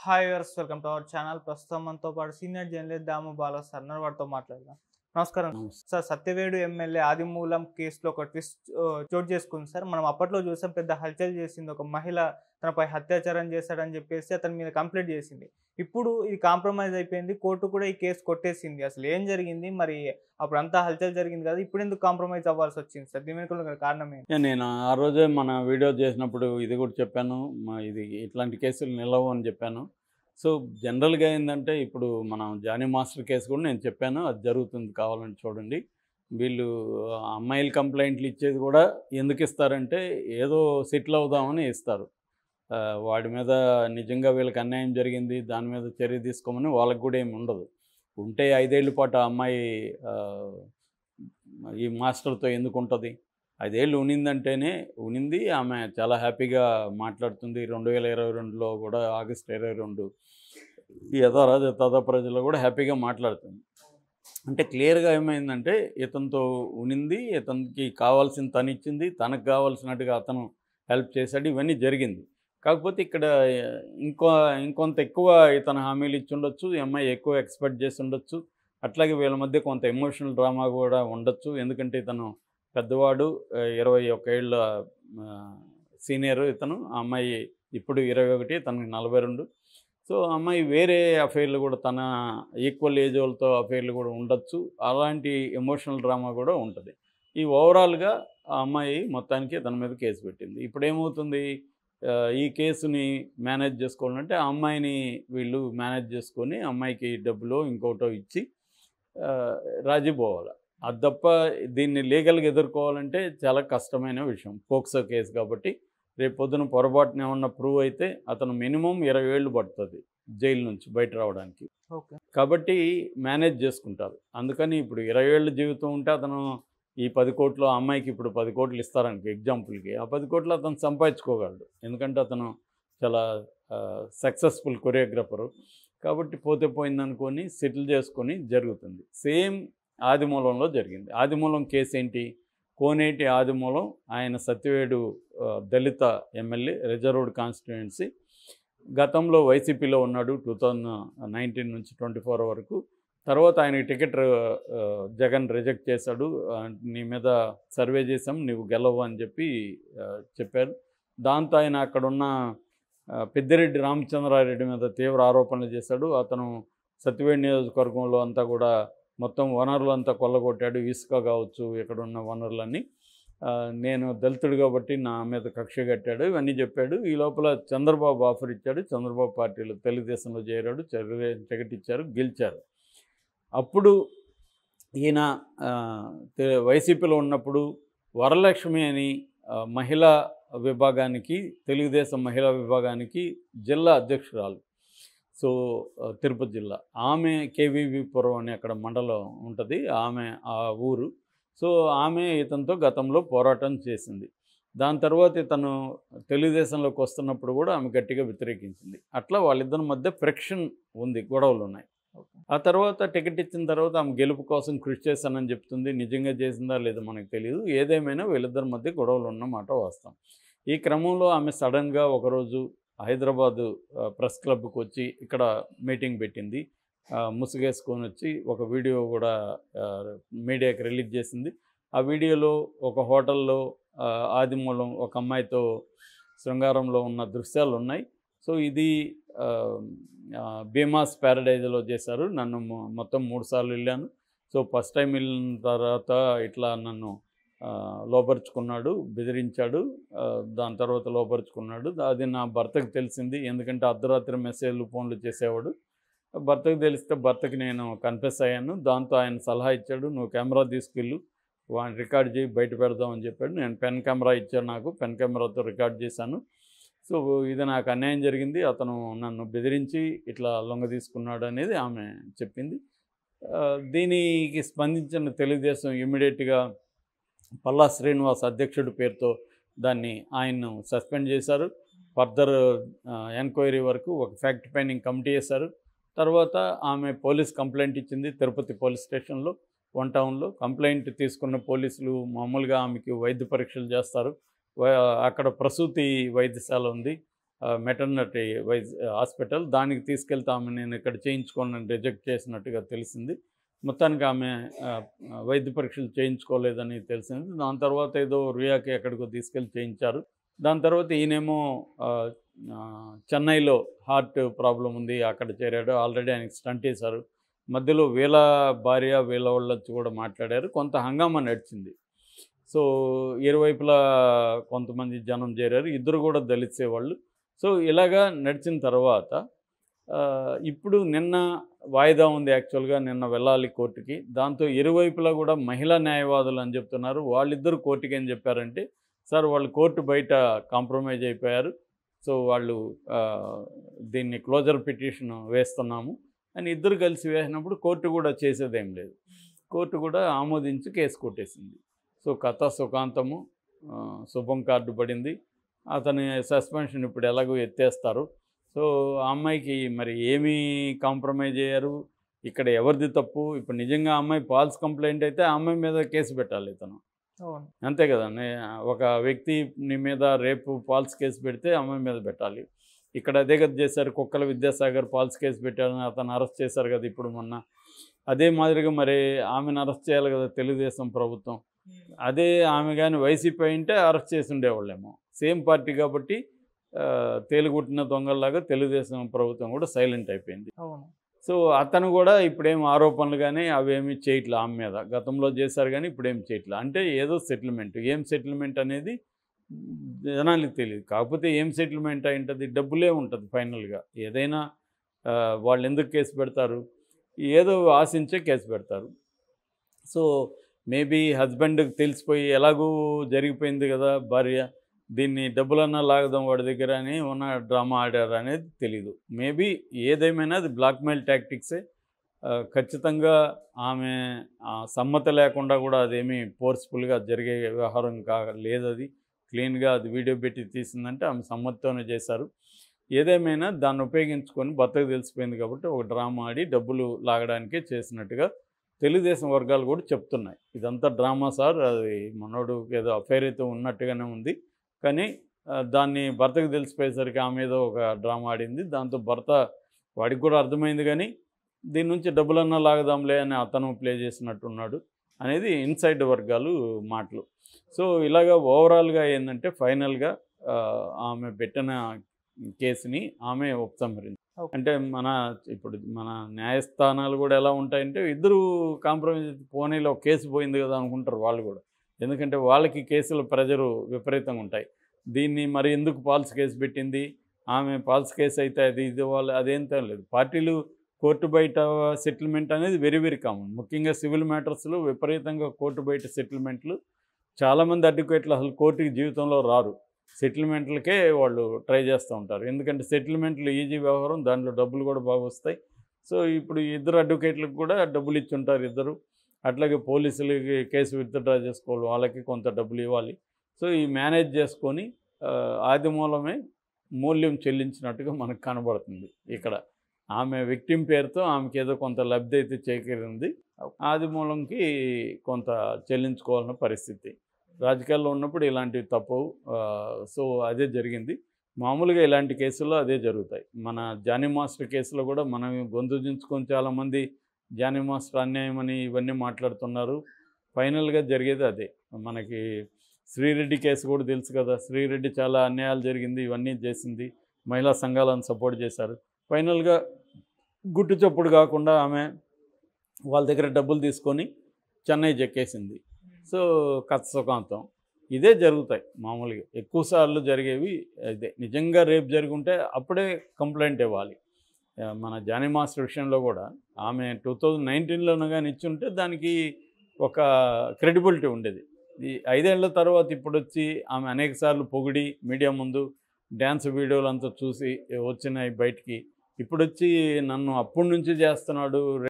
Hi viewers, welcome to our channel. ప్రస్తుతం మనతో పాటు సీనియర్ జర్నలిస్ట్ దాము బాలా సార్ ఉన్నారు. వారితో మాట్లాడదాం. నమస్కారం నమస్తే. సార్. సత్యవేడు ఎమ్మెల్యే ఆదిమూలం కేసులో ఒక ట్విస్ట్ చోటు చేసుకుంది సార్. మనం అప్పట్లో చూసాం, పెద్ద హల్చల్ చేసింది. ఒక మహిళ తనపై అత్యాచారం చేశాడని చెప్పేసి అతని మీద కంప్లైంట్ చేసింది. ఇప్పుడు ఇది కాంప్రమైజ్ అయిపోయింది. కోర్టు కూడా ఈ కేసు కొట్టేసింది. అసలు ఏం జరిగింది మరి? అప్పుడు అంతా హల్చల్ జరిగింది కదా, ఇప్పుడు ఎందుకు కాంప్రమైజ్ అవ్వాల్సి వచ్చింది సార్? దీని వెనుక కారణం ఏంటి? నేను ఆ రోజే మన వీడియో చేసినప్పుడు ఇది కూడా చెప్పాను. ఇది ఇట్లాంటి కేసులు నిలవు అని చెప్పాను. సో, జనరల్‌గా ఏందంటే ఇప్పుడు మనం జానీ మాస్టర్ కేసు కూడా నేను చెప్పాను. అది జరుగుతుంది, కావాలంటే చూడండి. వీళ్ళు అమ్మాయిలు కంప్లెయింట్లు ఇచ్చేది కూడా ఎందుకు ఇస్తారంటే ఏదో సెటిల్ అవుదామని ఇస్తారు. వాడి మీద నిజంగా వీళ్ళకి అన్యాయం జరిగింది, దాని మీద చర్య తీసుకోమని వాళ్ళకి కూడా ఏమి ఉండదు. ఉంటే 5 ఏళ్ల పాటు ఆ అమ్మాయి ఆహ్, ఈ మాస్టర్‌తో ఎందుకుంటది? 5 ఏళ్ళు ఉనిందంటేనే ఉనింది. ఆమె చాలా హ్యాపీగా మాట్లాడుతుంది. 2022లో కూడా ఆగస్టు 22 ఈ యథారాజ తథా ప్రజల్లో కూడా హ్యాపీగా మాట్లాడుతుంది. అంటే క్లియర్‌గా ఏమైందంటే ఇతనితో ఉనింది, ఇతనికి కావాల్సింది తనిచ్చింది, తనకు కావాల్సినట్టుగా అతను హెల్ప్ చేశాడు. ఇవన్నీ జరిగింది. కాకపోతే ఇక్కడ ఇంకో ఇంకొంత ఎక్కువ ఇతను హామీలు ఇచ్చుండొచ్చు. ఈ అమ్మాయి ఎక్కువ ఎక్స్‌పెక్ట్ చేసుండొచ్చు. అట్లాగే వీళ్ళ మధ్య కొంత ఎమోషనల్ డ్రామా కూడా ఉండొచ్చు. ఎందుకంటే ఇతను పెద్దవాడు, 21 ఏళ్ళ ఆహ్, సీనియరు ఇతను. ఆ అమ్మాయి ఇప్పుడు 21, తనకి 42. సో, ఆ అమ్మాయి వేరే అఫైర్‌లు కూడా తన ఈక్వల్ ఏజ్ వాళ్ళతో అఫైర్‌లు కూడా ఉండొచ్చు. అలాంటి ఎమోషనల్ డ్రామా కూడా ఉంటది. ఈ ఓవరాల్‌గా ఆ అమ్మాయి మొత్తానికి తన మీద కేసు పెట్టింది. ఇప్పుడేమవుతుంది, ఈ కేసుని మేనేజ్ చేసుకోవాలంటే ఆ అమ్మాయిని వీళ్ళు మేనేజ్ చేసుకొని అమ్మాయికి డబ్బులో ఇంకోటో ఇచ్చి ఆహ్, రాజీ పోవాలి. అది తప్ప దీన్ని లీగల్‌గా ఎదుర్కోవాలంటే చాలా కష్టమైన విషయం. పోక్సో కేసు కాబట్టి రేపొద్దున పొరపాటున ఏమన్నా ప్రూవ్ అయితే అతను మినిమమ్ 20 ఏళ్ళు పడుతుంది జైలు నుంచి బయట రావడానికి. ఓకే. కాబట్టి మేనేజ్ చేసుకుంటారు. అందుకని ఇప్పుడు 20 ఏళ్ళ జీవితం ఉంటే అతను ఈ 10,00,00,000 ఆ అమ్మాయికి ఇప్పుడు 10,00,00,000 ఇస్తారనుకో ఎగ్జాంపుల్‌కి. ఆ 10,00,00,000 అతను సంపాదించుకోగలడు. ఎందుకంటే అతను చాలా సక్సెస్‌ఫుల్ కొరియోగ్రాఫరు. కాబట్టి పోతే పోయిందనుకోని సెటిల్ చేసుకొని జరుగుతుంది. సేమ్ ఆదిమూలంలో జరిగింది. ఆదిమూలం కేసు ఏంటి? కోనేటి ఆదిమూలం ఆయన సత్యవేడు దళిత ఎమ్మెల్యే, రిజర్వ్డ్ కాన్స్టిట్యుయెన్సీ. గతంలో వైసీపీలో ఉన్నాడు 2019 నుంచి 24 వరకు. తర్వాత ఆయనకి టికెట్ జగన్ రిజెక్ట్ చేశాడు. నీ మీద సర్వే చేసాం, నువ్వు గెలవు అని చెప్పి చెప్పారు. దాంతో ఆయన అక్కడున్న పెద్దిరెడ్డి రామచంద్రారెడ్డి మీద తీవ్ర ఆరోపణలు చేశాడు. అతను సత్యవేడు నియోజకవర్గంలో అంతా కూడా మొత్తం వనరులంతా కొల్లగొట్టాడు. ఇసుక కావచ్చు, ఇక్కడున్న వనరులన్నీ. నేను దళితుడు కాబట్టి నా మీద కక్ష కట్టాడు, ఇవన్నీ చెప్పాడు. ఈ లోపల చంద్రబాబు ఆఫర్ ఇచ్చాడు. చంద్రబాబు పార్టీలో తెలుగుదేశంలో చేరాడు. టికెట్ ఇచ్చారు, గెలిచారు. అప్పుడు ఈయన వైసీపీలో ఉన్నప్పుడు వరలక్ష్మి అని మహిళా విభాగానికి, తెలుగుదేశం మహిళా విభాగానికి జిల్లా అధ్యక్షురాలు. సో, తిరుపతి జిల్లా. ఆమె కేవీవీపురం అని అక్కడ మండలం ఉంటుంది. ఆమె ఆ ఊరు. సో, ఆమె ఇతనితో గతంలో పోరాటం చేసింది. దాని తర్వాత ఇతను తెలుగుదేశంలోకి వస్తున్నప్పుడు కూడా ఆమె గట్టిగా వ్యతిరేకించింది. అట్లా వాళ్ళిద్దరి మధ్య ఫ్రిక్షన్ ఉంది, గొడవలున్నాయి. ఓకే. ఆ తర్వాత టికెట్ ఇచ్చిన తర్వాత ఆమె గెలుపు కోసం కృషి చేశానని చెప్తుంది. నిజంగా చేసిందా లేదో మనకు తెలీదు. ఏదేమైనా వీళ్ళిద్దరి మధ్య గొడవలు ఉన్నమాట వాస్తవం. ఈ క్రమంలో ఆమె సడన్‌గా ఒకరోజు హైదరాబాదు ప్రెస్ క్లబ్‌కి వచ్చి ఇక్కడ మీటింగ్ పెట్టింది. ముసుగేసుకొని వచ్చి ఒక వీడియో కూడా మీడియాకి రిలీజ్ చేసింది. ఆ వీడియోలో ఒక హోటల్‌లో ఆదిమూలం ఒక అమ్మాయితో శృంగారంలో ఉన్న దృశ్యాలున్నాయి. సో, ఇది ఆహ్, భీమాస్ ప్యారడైజ్‌లో చేశారు. నన్ను మొత్తం 3 సార్లు వెళ్ళాను. సో, ఫస్ట్ టైం వెళ్ళిన తర్వాత ఇట్లా నన్ను లోపరుచుకున్నాడు, బెదిరించాడు. దాని తర్వాత లోపరుచుకున్నాడు. అది నా భర్తకు తెలిసింది. ఎందుకంటే అర్ధరాత్రి మెసేజ్‌లు, ఫోన్‌లు చేసేవాడు. భర్తకు తెలిస్తే భర్తకి నేను కన్ఫెస్ అయ్యాను. దాంతో ఆయన సలహా ఇచ్చాడు, "నువ్వు కెమెరా తీసుకెళ్ళు, వాడిని రికార్డ్ చేయి, బయట పెడదాం" అని చెప్పాడు. నేను పెన్ కెమెరా ఇచ్చాడు నాకు. పెన్ కెమెరాతో రికార్డ్ చేశాను. సో, ఇది నాకు అన్యాయం జరిగింది. అతను నన్ను బెదిరించి ఇట్లా లొంగదీసుకున్నాడు అనేది ఆమె చెప్పింది. దీనికి స్పందించిన తెలుగుదేశం ఇమ్మీడియేట్‌గా పల్లా శ్రీనివాస్ అధ్యక్షుడి పేరుతో దాన్ని ఆయన్ను సస్పెండ్ చేశారు. ఫర్దర్ ఎంక్వైరీ వరకు ఒక ఫ్యాక్ట్ ఫైండింగ్ కమిటీ వేశారు. తర్వాత ఆమె పోలీస్ కంప్లైంట్ ఇచ్చింది తిరుపతి పోలీస్ స్టేషన్లో, వన్ టౌన్లో. కంప్లైంట్ తీసుకున్న పోలీసులు మామూలుగా ఆమెకి వైద్య పరీక్షలు చేస్తారు. అక్కడ ప్రసూతి వైద్యశాల ఉంది. Maternity wise hospital. దానికి తీసుకెళ్తే ఆమె నేను ఇక్కడ చేయించుకోను రిజెక్ట్ చేసినట్టుగా తెలిసింది. మొత్తానికి ఆమె వైద్య పరీక్షలు చేయించుకోలేదని తెలిసింది. దాని తర్వాత ఏదో రుయాకి ఎక్కడికో తీసుకెళ్ళి చేయించారు. దాని తర్వాత ఈయనేమో చెన్నైలో హార్ట్ ప్రాబ్లం ఉంది, అక్కడ చేరాడు. ఆల్రెడీ ఆయనకి స్టంట్ వేశారు. మధ్యలో వీళ్ళ భార్య వీళ్ళ వాళ్ళు వచ్చి కూడా మాట్లాడారు. కొంత హంగామా నడిచింది. సో ఇరువైపులా కొంతమంది జనం చేరారు. ఇద్దరు కూడా దళిత్సే వాళ్ళు. సో ఇలాగా నడిచిన తర్వాత ఇప్పుడు నిన్న వాయిదా ఉంది. యాక్చువల్గా నిన్న వెళ్ళాలి కోర్టుకి. దాంతో ఇరువైపులా కూడా మహిళా న్యాయవాదులు అని చెప్తున్నారు. వాళ్ళిద్దరు కోర్టుకి ఏం చెప్పారంటే, సార్ వాళ్ళు కోర్టు బయట కాంప్రమైజ్ అయిపోయారు, సో వాళ్ళు దీన్ని క్లోజర్ పిటిషన్ వేస్తున్నాము అని ఇద్దరు కలిసి వేసినప్పుడు కోర్టు కూడా చేసేదేం లేదు. కోర్టు కూడా ఆమోదించి కేసు కొట్టేసింది. సో కథ సుఖాంతము, శుభం కార్డు పడింది. అతని సస్పెన్షన్ ఇప్పుడు ఎలాగో ఎత్తేస్తారు. సో ఆ అమ్మాయికి మరి ఏమీ కాంప్రమైజ్ అయ్యారు, ఇక్కడ ఎవరిది తప్పు? ఇప్పుడు నిజంగా ఆ అమ్మాయి ఫాల్స్ కంప్లైంట్ అయితే ఆ అమ్మాయి మీద కేసు పెట్టాలి ఇతను, అంతే కదా. ఒక వ్యక్తి నీ మీద రేపు ఫాల్స్ కేసు పెడితే అమ్మాయి మీద పెట్టాలి. ఇక్కడ అదే కదా చేశారు. కుక్కల విద్యాసాగర్ ఫాల్స్ కేసు పెట్టారని అతను అరెస్ట్ చేశారు కదా ఇప్పుడు మొన్న. అదే మాదిరిగా మరి ఆమెను అరెస్ట్ చేయాలి కదా తెలుగుదేశం ప్రభుత్వం. అదే ఆమె కానీ వైసీపీ అయింటే అరెస్ట్ చేసి ఉండేవాళ్ళేమో. సేమ్ పార్టీ కాబట్టి తేలుగుట్టిన దొంగల్లాగా తెలుగుదేశం ప్రభుత్వం కూడా సైలెంట్ అయిపోయింది. సో అతను కూడా ఇప్పుడేం ఆరోపణలు కానీ అవేమీ చేయట్లే ఆమె మీద. గతంలో చేశారు కానీ ఇప్పుడేం చేయట్లే. అంటే ఏదో సెటిల్మెంట్. ఏం సెటిల్మెంట్ అనేది జనానికి తెలియదు. కాకపోతే ఏం సెటిల్మెంట్ అయి ఉంటుంది? డబ్బులే ఉంటుంది ఫైనల్గా. ఏదైనా వాళ్ళు ఎందుకు కేసు పెడతారు? ఏదో ఆశించే కేసు పెడతారు. సో మేబీ హస్బెండ్కి తెలిసిపోయి ఎలాగూ జరిగిపోయింది కదా భార్య, దీన్ని డబ్బులన్నా లాగదాం వాడి దగ్గర అని ఉన్న డ్రామా ఆడారు అనేది తెలీదు. మేబీ ఏదేమైనా అది బ్లాక్మెయిల్ టాక్టిక్సే. ఖచ్చితంగా ఆమె సమ్మతి లేకుండా కూడా అదేమీ ఫోర్స్ఫుల్గా జరిగే వ్యవహారం లేదు. అది క్లీన్గా అది వీడియో పెట్టి తీసిందంటే ఆమె సమ్మతితోనే చేశారు. ఏదేమైనా దాన్ని ఉపయోగించుకొని భర్తకు తెలిసిపోయింది కాబట్టి ఒక డ్రామా ఆడి డబ్బులు లాగడానికే చేసినట్టుగా తెలుగుదేశం వర్గాలు కూడా చెప్తున్నాయి. ఇదంతా డ్రామా సార్, అది మనోడు ఏదో అఫైర్ అయితే ఉన్నట్టుగానే ఉంది, కానీ దాన్ని భర్తకు తెలిసిపోయేసరికి ఆమె ఏదో ఒక డ్రామా ఆడింది. దాంతో భర్త వాడికి కూడా అర్థమైంది, కానీ దీని నుంచి డబ్బులన్నా లాగదాంలే అని అతను ప్లే చేసినట్టున్నాడు అనేది ఇన్సైడ్ వర్గాలు మాటలు. సో ఇలాగా ఓవరాల్గా ఏంటంటే ఫైనల్గా ఆమె పెట్టిన కేసుని ఆమె ఉపసంహరించింది. అంటే ఇప్పుడు మన న్యాయస్థానాలు కూడా ఎలా ఉంటాయంటే ఇద్దరు కాంప్రమైజ్ పోనీలో కేసు పోయింది కదా అనుకుంటారు వాళ్ళు కూడా. ఎందుకంటే వాళ్ళకి కేసుల ప్రెజరు విపరీతంగా ఉంటాయి. దీన్ని మరి ఎందుకు ఫాల్స్ కేసు పెట్టింది, ఆమె ఫాల్స్ కేసు అయితే అది ఇది వాళ్ళు అదేంతో లేదు. పార్టీలు కోర్టు బయట సెటిల్మెంట్ అనేది వెరీ వెరీ కామన్. ముఖ్యంగా సివిల్ మ్యాటర్స్లో విపరీతంగా కోర్టు బయట సెటిల్మెంట్లు. చాలామంది అడ్వకేట్లు అసలు కోర్టుకి జీవితంలో రారు, సెటిల్మెంట్లకే వాళ్ళు ట్రై చేస్తూ ఉంటారు. ఎందుకంటే సెటిల్మెంట్లు ఈజీ వ్యవహారం, దాంట్లో డబ్బులు కూడా బాగా వస్తాయి. సో ఇప్పుడు ఇద్దరు అడ్వకేట్లకు కూడా డబ్బులు ఇచ్చి ఉంటారు ఇద్దరు. అట్లాగే పోలీసులకి కేసు విత్డ్రా చేసుకోవాలి, వాళ్ళకి కొంత డబ్బులు ఇవ్వాలి. సో ఈ మేనేజ్ చేసుకొని ఆది మూలమే మూల్యం చెల్లించినట్టుగా మనకు కనబడుతుంది ఇక్కడ. ఆమె విక్టిమ్ పేరుతో ఆమెకి ఏదో కొంత లబ్ధి అయితే చేకూరింది, ఆది మూలంకి కొంత చెల్లించుకోవాలన్న పరిస్థితి. రాజకీయాల్లో ఉన్నప్పుడు ఇలాంటివి తప్పవు. సో అదే జరిగింది. మామూలుగా ఇలాంటి కేసుల్లో అదే జరుగుతాయి. మన జానీ మాస్టర్ కేసులో కూడా మనం గొంతు దించుకొని చాలామంది జానీ మాస్టర్ అన్యాయం అని ఇవన్నీ మాట్లాడుతున్నారు. ఫైనల్గా జరిగేది అదే. మనకి శ్రీరెడ్డి కేసు కూడా తెలుసు కదా. శ్రీరెడ్డి చాలా అన్యాయాలు జరిగింది, ఇవన్నీ చేసింది, మహిళా సంఘాలను సపోర్ట్ చేశారు. ఫైనల్గా గుట్టు చప్పుడు కాకుండా ఆమె వాళ్ళ దగ్గర డబ్బులు తీసుకొని చెన్నై చెక్కేసింది. సో కథ సుఖాంతం. ఇదే జరుగుతాయి మామూలుగా. ఎక్కువసార్లు జరిగేవి ఇదే. నిజంగా రేపు జరుగుంటే అప్పుడే కంప్లైంట్ ఇవ్వాలి. మన జానీ మాస్టర్ విషయంలో కూడా ఆమె 2019లోనూ కానీ ఇచ్చుంటే దానికి ఒక క్రెడిబిలిటీ ఉండేది. ఈ 5 ఏళ్ల తర్వాత ఇప్పుడు వచ్చి ఆమె అనేక సార్లు పొగిడి మీడియా ముందు డ్యాన్స్ వీడియోలు అంతా చూసి వచ్చినాయి బయటికి. ఇప్పుడు వచ్చి నన్ను అప్పటి నుంచి చేస్తున్నాడు